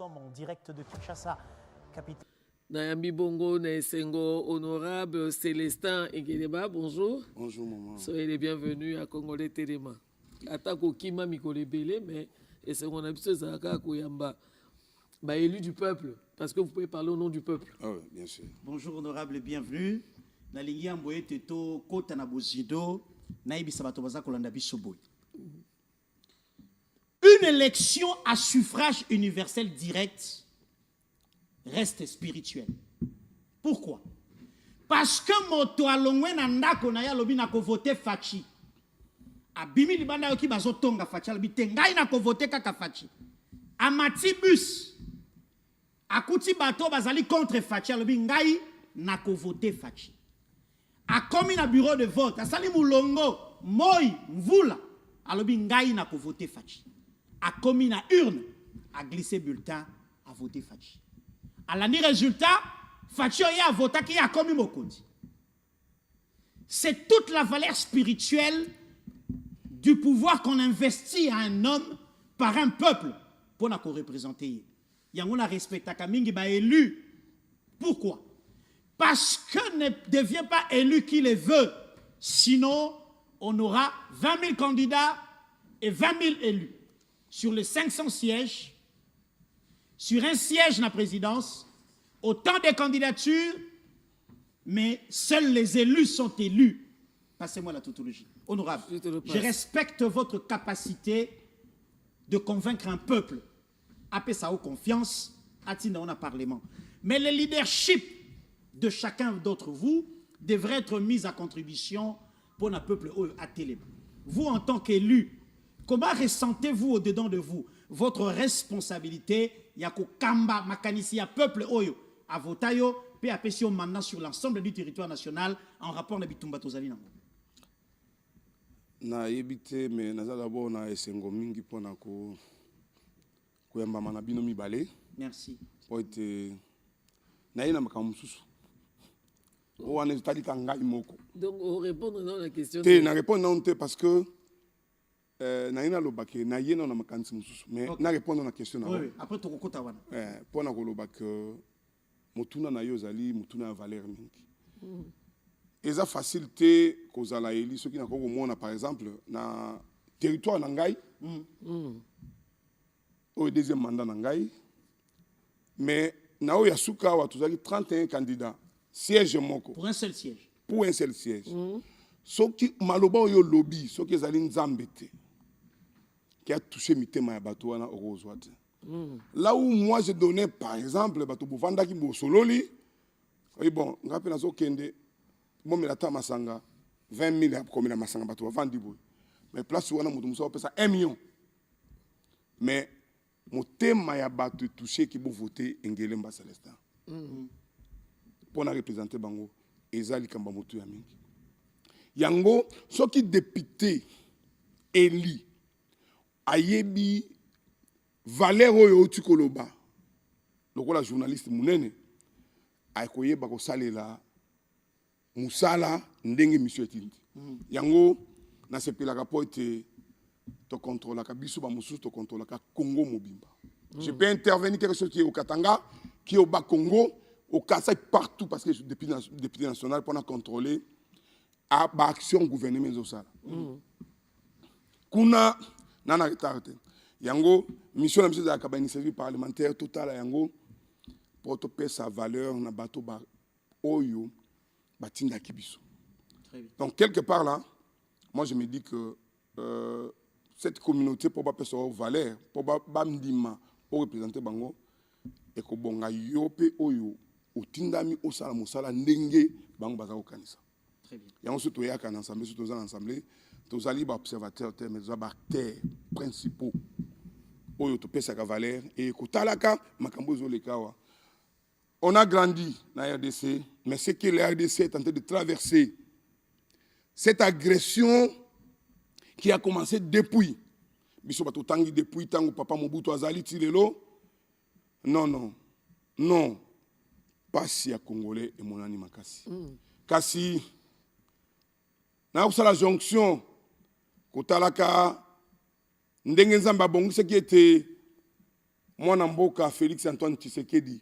sommes en direct de Kinshasa, capitale. Nayambi Bongo, Naesengo, honorable Célestin Egeleba, bonjour. Bonjour maman. Soyez les bienvenus à Congolais Téléma. Atako Kima Mikole Bele, mais et c'est mon habitude Zaka Koyamba. Élu du peuple, parce que vous pouvez parler au nom du peuple. Ah oui, bien sûr. Bonjour honorable et bienvenue. Nalingi Amboye Teto Kota na Bozido, Naibi Sabato Baza Kolanda Bisoboy. Une élection à suffrage universel direct reste spirituelle. Pourquoi? Parce que moto alongwe na ndako na ya lobi na ko voter Fachi. Abimi libanda yoki bazo tonga Fachi lobi tengai na ko voter kaka Fachi. Amatibus akuti bato bazali contre Fachi lobi ngai na ko voter Fachi. A komi na bureau de vote, asali mulongo, moi, mvula, alobi ngai na ko voter Fachi. A komi na urne, a glissé bulletin, a voté Fachi. A l'année résultat, Fachi a voté qui a commis Mokondi. C'est toute la valeur spirituelle du pouvoir qu'on investit à un homme par un peuple pour nous représenter. Yango na respecta kamingi ba élu. Pourquoi? Parce que ne devient pas élu qui le veut. Sinon, on aura 20 000 candidats et 20 000 élus. Sur les 500 sièges, sur un siège de la présidence, autant de candidatures, mais seuls les élus sont élus. Passez-moi la tautologie. Honorable, je respecte votre capacité de convaincre un peuple. Après ça, confiance, on a parlement. Mais le leadership de chacun d'entre vous devrait être mis à contribution pour un peuple à télé. Vous, en tant qu'élu, comment ressentez-vous au-dedans de vous votre responsabilité? Yako kamba makanisi ya peuple oyo a votayo pe apesio maintenant sur l'ensemble du territoire national en rapport na bitumba tozali nango. Na yebite mais naza d'abord na esengo mingi pona ko yamba mana bino mibale. Merci. Po ete na yena makamususu. O wana tali kanga imoko. Donc on répond à la question. Na répondre non te parce que na ina lobake na yena na makanisi mususu mais na répondre na question na. Oui, après to kokota wana. Pona ko lobake motuna na yo zali motuna ya valeur mingi. Eza facilité kozala eli ceux qui na ko mona par exemple na territoire na ngai. Au deuxième mandat na ngai. Mais na o yasuka wa tuzaki 31 candidats. Siège moko. Pour un seul siège. Pour un seul siège. Ceux qui maloba yo lobby, ceux qui zali nzambete. Qui a touché mitema ya bato wana orozwate. Là où moi je donnais par exemple bato bovanda ki bosololi. Oui bon, ngape nazo kende bon mais la ta masanga 20 000 comme la masanga bato bavandi boy. Mais place wana mutu musa pesa 1 million. Mais motema ya bato touché ki bo voter Engelemba Célestin. Pour na représenter bango ezali kamba motu ya mingi. Yango soki député Eli ayebi valeur oyo tikoloba lokola journaliste munene akoyeba ko salela musala ndenge mission etindi. Yango na sepelaka po ete to contrôler ka biso ba mususu to contrôler ka Congo mobimba. Je peux intervenir quelque chose qui est au Katanga, qui est au bas Congo, au Kassai partout parce que je suis député national pour contrôler à l'action gouvernementale ça. Kuna nana retardé. Yango mission de la initiative parlementaire totale yango pour topé sa valeur na bateau ba oyo batinda kibiso. Donc quelque part là, moi je me dis que cette communauté pour pas pesa valeur, pour ba ndima pour représenter bango et ko bonga yope oyo otindami osala mosala ndenge bango baza kokanisa. Très bien. Et ensuite, il y a un ensemble, surtout dans l'ensemble, tous les observateurs, mais les acteurs principaux, où tu pèses sa valeur et Kotalaka, Makambozo Lekawa. On a grandi dans la RDC, mais ce que la RDC est en train de traverser, cette agression qui a commencé depuis, depuis Tango Papa Mobutu Azali Tilelo, non, pas si à Congolais et mon anima Kassi. Kassi, na la jonction kotalaka ndenge nzamba bongo ce qui était mwana mboka Félix Antoine Tshisekedi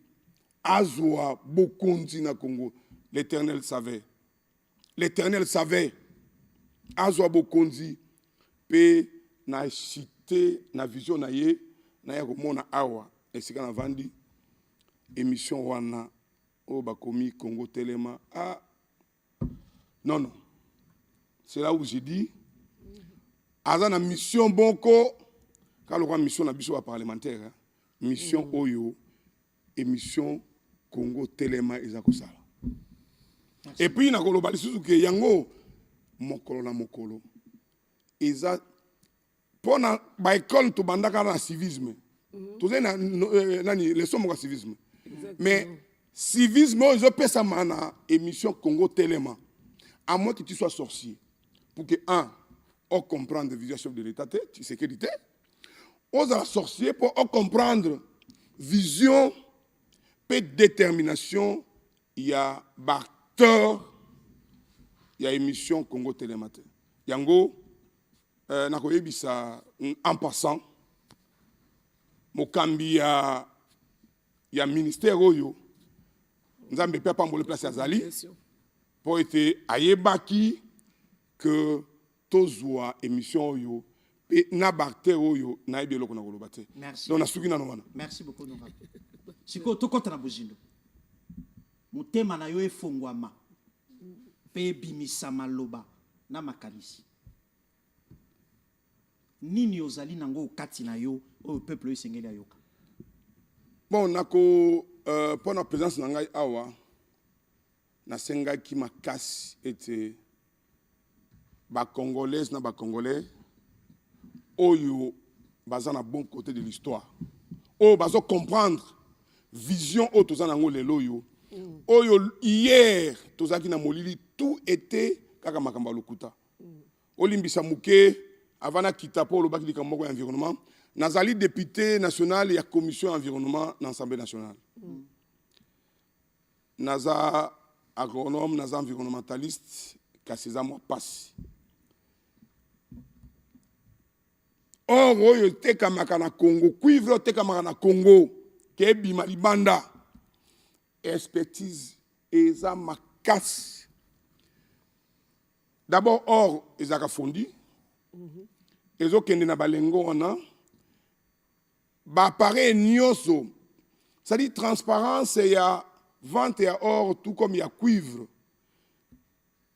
azwa bokonzi na Congo. L'Éternel savait. L'Éternel savait. Azwa bokonzi pe na cité na vision na ye na ya komona awa esika na vandi émission wana o bakomi Congo Telema. Ah non non. C'est là où j'ai dit aza na mission bonko quand le mission na biso parlementaire hein? Mission oyo émission Congo Telema ezako sala. Et puis na koloba lisusu ke yango mokolo na mokolo eza pona ba école to bandaka na civisme. Toze na nani leçon mo civisme. Mais civisme oyo pesa mana émission Congo Telema. À moins que tu sois sorcier pour que on comprendre vision chef de l'État, sécurité. On a sorcier pour comprendre vision, et détermination. Il y a acteur, il y a émission Congo Télématin. Yango, nakoyebisa en passant, mokambi ya ministère oyo, nous avons pas pour le place à Zali, pour être ayebaki que tozwa émission oyo et na bakter oyo na ebelo kona kolobate. Merci. Donc na suki na wana. Merci beaucoup Nora. Siko to kota na bozindo. Motema na yo efongwama. Pe bimisa maloba na makanisi. Nini ozali nango kati na yo o peuple esengeli ayoka. Bon nako pour na présence na ngai awa na senga ki makasi était ba congolaise na ba congolais oyo baza na bon côté de l'histoire oyo bazo comprendre vision oyo toza nango lelo yo oyo hier tozaki na molili tout était kaka makambo lokuta olimbisa muke avana kita po lobaki likambo moko ya environnement nazali député national ya commission environnement na Assemblée nationale naza agronome naza environnementaliste kasi eza mwa pasi. Or, oyo tekamaka na Congo, cuivre tekamaka na Congo, kebima libanda, expertise eza makasi. D'abord, or, ezaka fondi, ezo kende na balengo wana, ba appareil nyoso, c'est-à-dire transparence ya vente ya or, tout comme ya cuivre,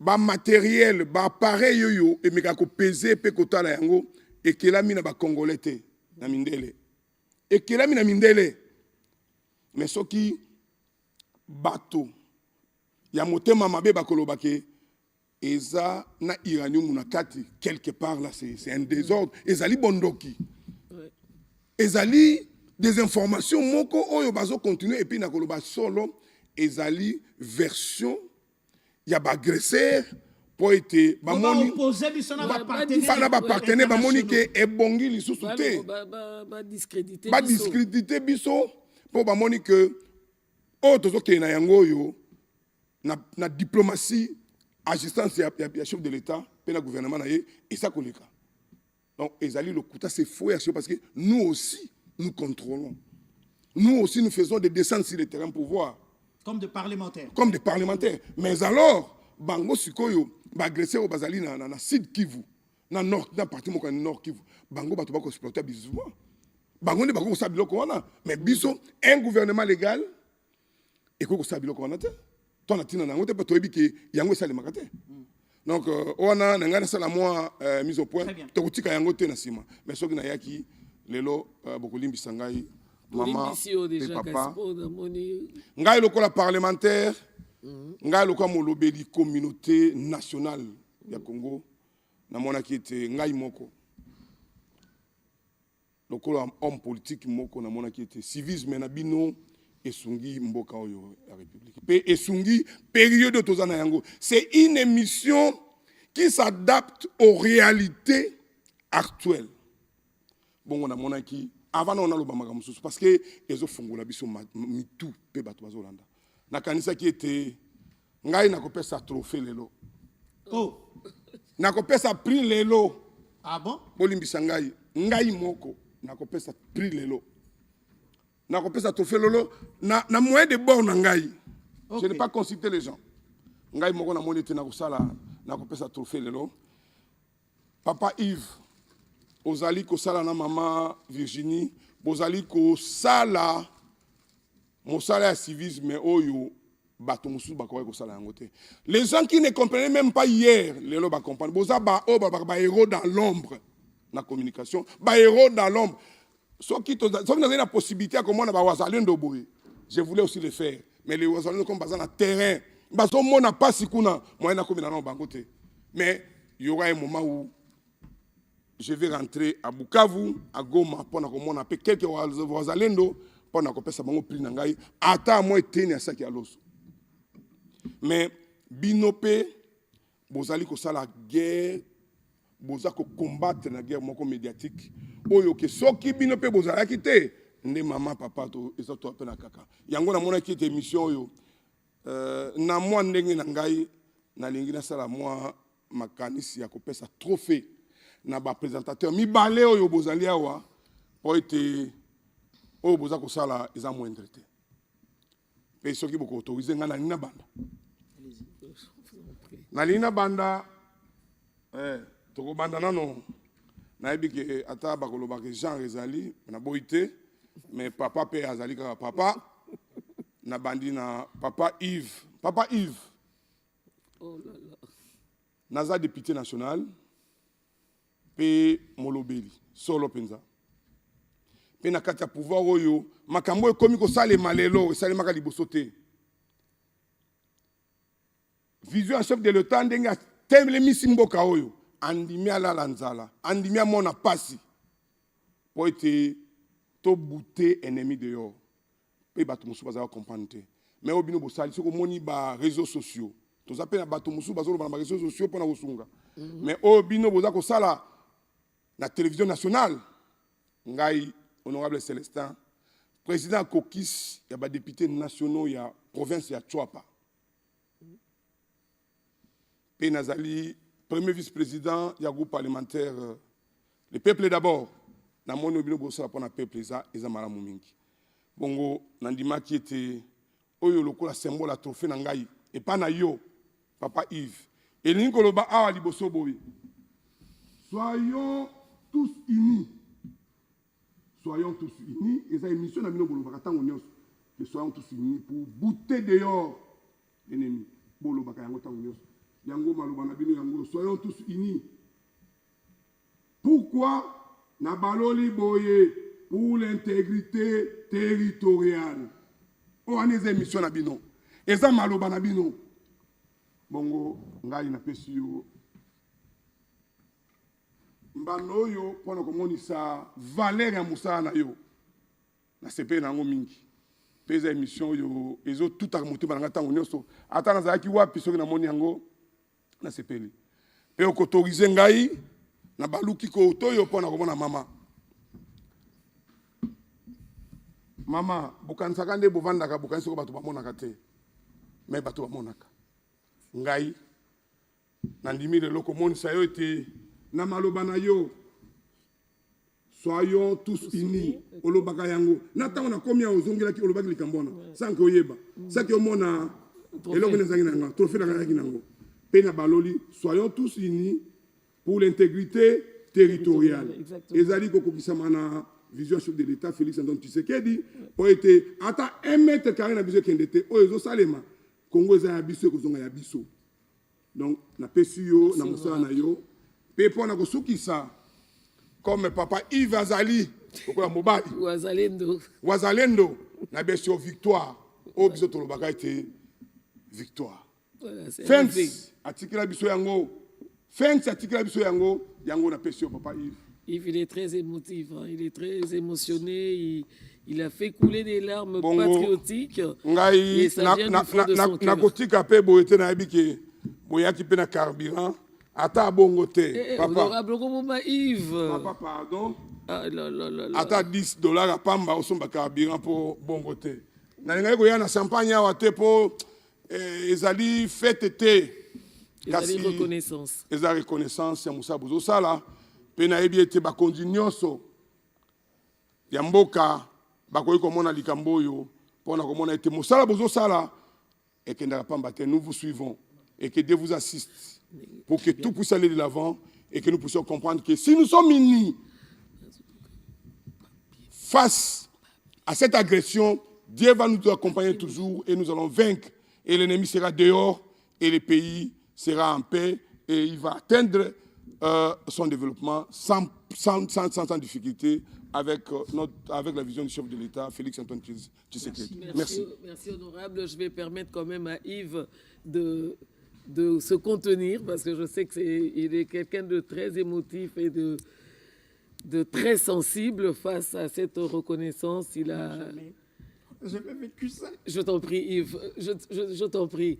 ba matériel, ba appareil yoyo, et meka ko peser pe kotala yango, et que la mina ba congolais te na mindele et que la mina mindele mais soki bato ya motema mabe ba kolobake eza na iranium na kati quelque part là c'est un désordre ezali bondoki ezali des informations moko oyo bazo continuer et puis na koloba solo ezali version ya ba agresseur pour être bamoni bana ba partenaire bamoni ke ebongi lisusu te ba discréditer biso pour bamoni que o tozoke na yango yo na diplomatie assistance ya chef de l'État pe na gouvernement na ye et ça koleka donc ezali le kuta c'est faux parce que nous aussi nous contrôlons nous aussi nous faisons des descentes sur le terrain pour voir comme des parlementaires mais alors bango sikoyo ba agressé au bazali na Sud Kivu na nord na partie moko na nord Kivu bango bato bako exploiter bizuma bango ne bako sabilo ko wana mais biso un gouvernement légal et ko sabilo ko wana te to na tina nango te pa to ebiki yango sale makate donc wana na ngana sala moi mise au point to kutika yango te na sima mais soki na yaki lelo boko limbisa ngai maman et papa ngai lokola parlementaire ngai lokola molobeli communauté nationale ya Congo na mona ki ete ngai moko lokola homme politique moko na mona ki ete civisme na bino esungi mboka oyo ya république pe esungi période tozana yango c'est une émission qui s'adapte aux réalités actuelles bongo na mona ki avant on a le bamaka mususu parce que ezo fungola biso mitu pe bato bazolanda na kanisa ki ete ngai nakopesa trophée lelo oh nakopesa prix lelo ah bon bolimbisa ngai moko nakopesa prix lelo nakopesa trophée lolo na moyen de bord na ngai. Ok. Je n'ai pas consulté les gens. Ngai moko na moni te na kosala nakopesa trophée lelo. Papa Yves ozali kosala na mama Virginie, bozali kosala mosala ya civisme oyo bato musu bakoki kosala yango te. Les gens qui ne comprenaient même pas hier, lelo ba comprendre. Boza ba héros dans l'ombre na communication, ba héros dans l'ombre. Sauf qui avez la possibilité à comment on va wazalendo boy. Je voulais aussi le faire, mais les wazalendo comme bazan na terrain, bazo mona pas sikuna, moi na komina na bangote. Mais il y aura un moment où je vais rentrer à Bukavu, à Goma, pour qu'on appelle quelques wazalendo, pour qu'on appelle ça bango prix nangai, ata moi teni à ça qui a l'os. Mais binope, bozali ko sala guerre, bozali ko combattre la guerre moko médiatique. Oyo ke soki binope bozala kité, ne maman papa to ezoto apena kaka. Yango na mona ki te émission oyo. Na moi ndenge na ngai na lingi na sala moi makanisi ya kopesa trophée na ba présentateur mibale oyo bozali awa po ete oyo boza ko sala eza moindre te. Pe soki boko autoriser nga na lina banda. Na lina banda toko banda nano na ebike ata bakoloba ke Jean ezali na boité mais papa pe azali kaka papa na bandi na papa Yves. Papa Yves. Oh là là. Naza député national pe molobeli solo penza. Pe na kati ya pouvoir oyo makambo ekomi kosalema lelo esalemaka liboso te. Vision en chef de l'État ndenge atelemisi mboka oyo andimi alala nzala andimi amona pasi po ete tobute ennemi dehors pe bato mosusu bazala comprendre te. Mais obino bosali soko moni ba réseaux sociaux toza pe na bato mosusu bazoloba na ba réseaux sociaux pona kosunga. Mais obino boza kosala la télévision nationale, Ngai, honorable Célestin, président Kokis, il y a des députés nationaux, il y a province, il y a Chouapa. P. Nazali, premier vice-président, il y a groupe parlementaire, le peuple d'abord. Na mon obino bossa pour na peuple eza malamu mingi. Bongo nandima qui était oyo lokola symbole la trophée na ngai et pas na yo papa Yves. Et l'ingoloba awa liboso boy. Soyons tous unis. Soyons tous unis. Et ça émission na bino bolobaka tango nyos. Que soyons tous unis pour bouter dehors l'ennemi. Bolobaka yango tango nyos. Yango maloba na bino yango soyons tous unis. Pourquoi na baloli boye pour l'intégrité territoriale. O aneze émission na bino. Eza maloba na bino. Bongo ngai na pesi yo mbano yo pona komonisa valeur ya musala na yo na sepe nango mingi pesa émission yo ezo tout a motema na ntango nyonso ata nazalaki wapi soki na moni yango na sepeli pe okotorize ngai na baluki ko toyo pona komona mama bukanisaka nde bovandaka bukanisi ko bato bamonaka te mais bato bamonaka ngai nandimi lelo komonisa yo ete na maloba na yo soyons tous unis olobaka yango na tango na komia ozongelaki olobaki likambona sans que oyeba ça que omona eloko nezangi nanga trophée na kanaki nango pe na baloli soyons tous unis pour l'intégrité territoriale ezali kokokisama na vision chef de l'État Félix Antoine Tshisekedi po ete ata 1 mètre carré na biso kende te oyo ezosalema Congo eza ya biso ekozonga ya biso donc na pesi yo na mosala na yo pe pona kosukisa comme papa Yves Azali okola mobali wazalendo na besio victoire o biso tolobaka ete victoire Fence atikila biso yango yango na pesi yo papa Yves. Yves, il est très émotif, hein. Il est très émotionné, il a fait couler des larmes patriotiques. Et ça vient du fond de son cœur. Nakotika pe boyete na ebike boyaki pe na carburant ata bongo te papa. Honorable Komoma Yves. Papa pardon. Ah là là là. Ata $10 a pamba osomba carburant pour bongo te. Na ngai ko ya na champagne awa te po ezali fête te. Ezali reconnaissance. Ezali reconnaissance ya Moussa Bozo sala. Pe na ebi ete bakondi nyonso ya mboka bakoki komona likambo oyo mpona komona ete mosala bozosala ekendaka pamba te. Nous vous suivons et que Dieu vous assiste pour que tout puisse aller de l'avant et que nous puissions comprendre que si nous sommes unis face à cette agression, Dieu va nous accompagner toujours et nous allons vaincre. Et l'ennemi sera dehors et le pays sera en paix et il va atteindre son développement sans difficulté avec la vision du chef de l'État, Félix Antoine Tshisekedi. Merci. Merci honorable. Je vais permettre quand même à Yves de se contenir parce que je sais qu'il est quelqu'un de très émotif et de très sensible face à cette reconnaissance. Il a... Jamais vécu ça. Je t'en prie, Yves. Je t'en prie.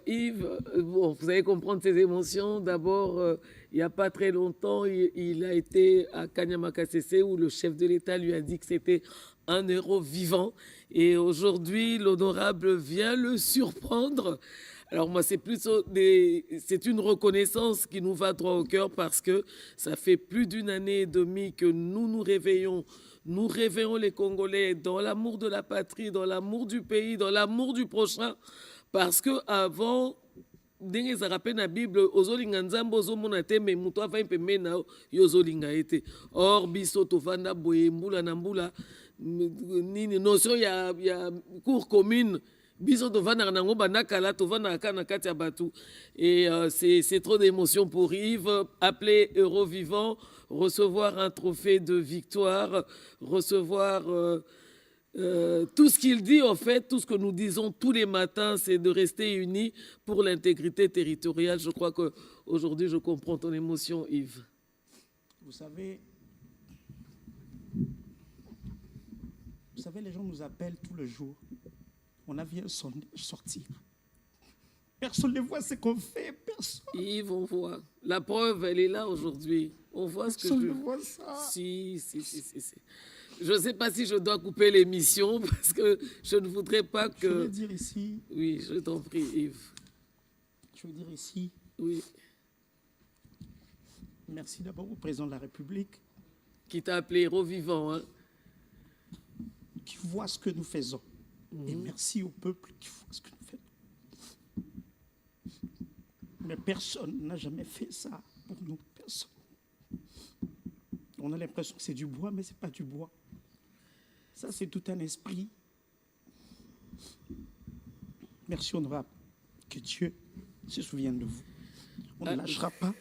Yves, bon, vous allez comprendre ses émotions. D'abord, il n'y a pas très longtemps, il a été à Kanyamakasese où le chef de l'État lui a dit que c'était un héros vivant. Et aujourd'hui, l'honorable vient le surprendre. Alors moi, c'est une reconnaissance qui nous va droit au cœur parce que ça fait plus d'une année et demie que nous réveillons les Congolais dans l'amour de la patrie, dans l'amour du pays, dans l'amour du prochain. Parce que avant, ndenge ezalaka mpe na Bible, ozolinga Nzambe ozomona te me moto avai pembeni na yo ozolinga ye te. Or biso tovanda boye mbula na mbula nini notion ya cour commune biso tovandaka nango banda kala tovandaka kaka na kati ya bato. Et c'est trop d'émotion pour Yves. Appelé héros vivant, recevoir un trophée de victoire, recevoir tout ce qu'il dit, en fait, tout ce que nous disons tous les matins, c'est de rester unis pour l'intégrité territoriale. Je crois qu'aujourd'hui, je comprends ton émotion, Yves. Vous savez, les gens nous appellent tout le jour. On a vu un sondage sortir. Personne ne voit ce qu'on fait, personne. Yves, on voit. La preuve, elle est là aujourd'hui. On voit ce que personne ne voit ça. Si. Je ne sais pas si je dois couper l'émission parce que je ne voudrais pas que... Je veux dire ici... Oui, je t'en prie, Yves. Je veux dire ici... Oui. Merci d'abord au président de la République. Qui t'a appelé héros vivant, hein? Qui voit ce que nous faisons. Et merci au peuple qui voit ce que nous faisons. Mais personne n'a jamais fait ça pour nous. Personne. On a l'impression que c'est du bois, mais ce n'est pas du bois. Ça, c'est tout un esprit. Merci, honorable. Que Dieu se souvienne de vous. On ne lâchera pas.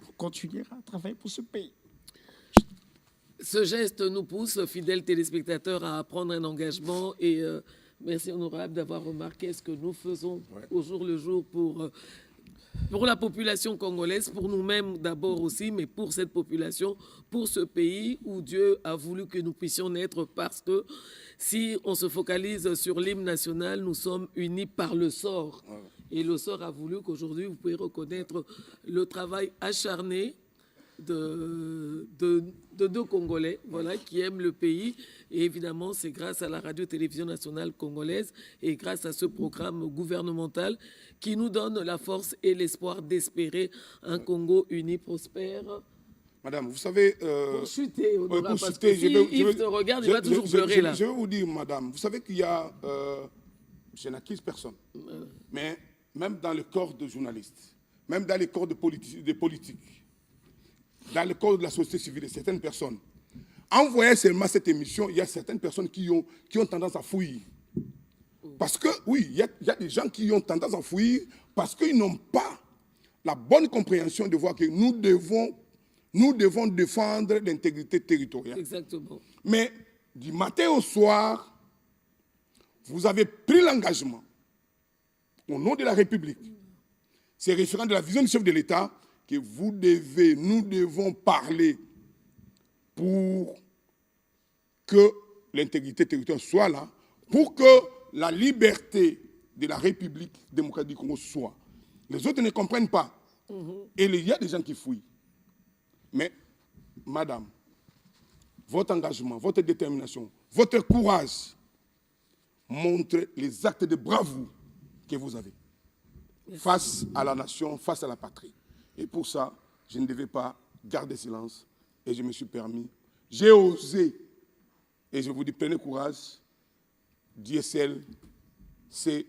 On continuera à travailler pour ce pays. Ce geste nous pousse, fidèles téléspectateurs, à prendre un engagement. Et merci, honorable, d'avoir remarqué ce que nous faisons au jour le jour pour la population congolaise, pour nous-mêmes d'abord aussi, mais pour cette population, pour ce pays où Dieu a voulu que nous puissions naître, parce que si on se focalise sur l'hymne national, nous sommes unis par le sort. Et le sort a voulu qu'aujourd'hui, vous pouvez reconnaître le travail acharné de deux Congolais, voilà, qui aiment le pays. Et évidemment, c'est grâce à la radio-télévision nationale congolaise et grâce à ce programme gouvernemental qui nous donne la force et l'espoir d'espérer un Congo uni, prospère. Madame, vous savez... Pour chuter, pour parce chuter, que si Yves te regarde, il va toujours pleurer là. Je vais vous dire, madame, vous savez qu'il y a... je n'accuse personne. Mais même dans le corps de journalistes, même dans les corps de politiques, dans le corps de la société civile, certaines personnes, en voyant seulement cette émission, il y a certaines personnes qui ont tendance à fuir. Parce que, oui, il y a des gens qui ont tendance à fuir parce qu'ils n'ont pas la bonne compréhension de voir que nous devons défendre l'intégrité territoriale. Exactement. Mais du matin au soir, vous avez pris l'engagement, au nom de la République, c'est référent de la vision du chef de l'État, que nous devons parler pour que l'intégrité territoriale soit là, pour que la liberté de la République démocratique du Congo soit. Les autres ne comprennent pas. Et il y a des gens qui fuient. Mais, madame, votre engagement, votre détermination, votre courage montrent les actes de bravoure que vous avez face à la nation, face à la patrie. Et pour ça, je ne devais pas garder silence et je me suis permis. J'ai osé Et je vous dis, prenez courage. Dieu seul, c'est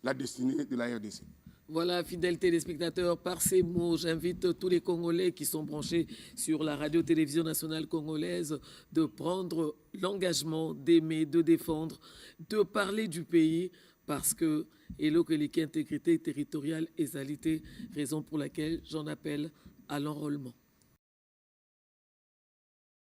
la destinée de la RDC. Voilà, fidèles téléspectateurs, par ces mots, j'invite tous les Congolais qui sont branchés sur la radio-télévision nationale congolaise de prendre l'engagement d'aimer, de défendre, de parler du pays, parce que intégrité territoriale et égalité, raison pour laquelle j'en appelle à l'enrôlement.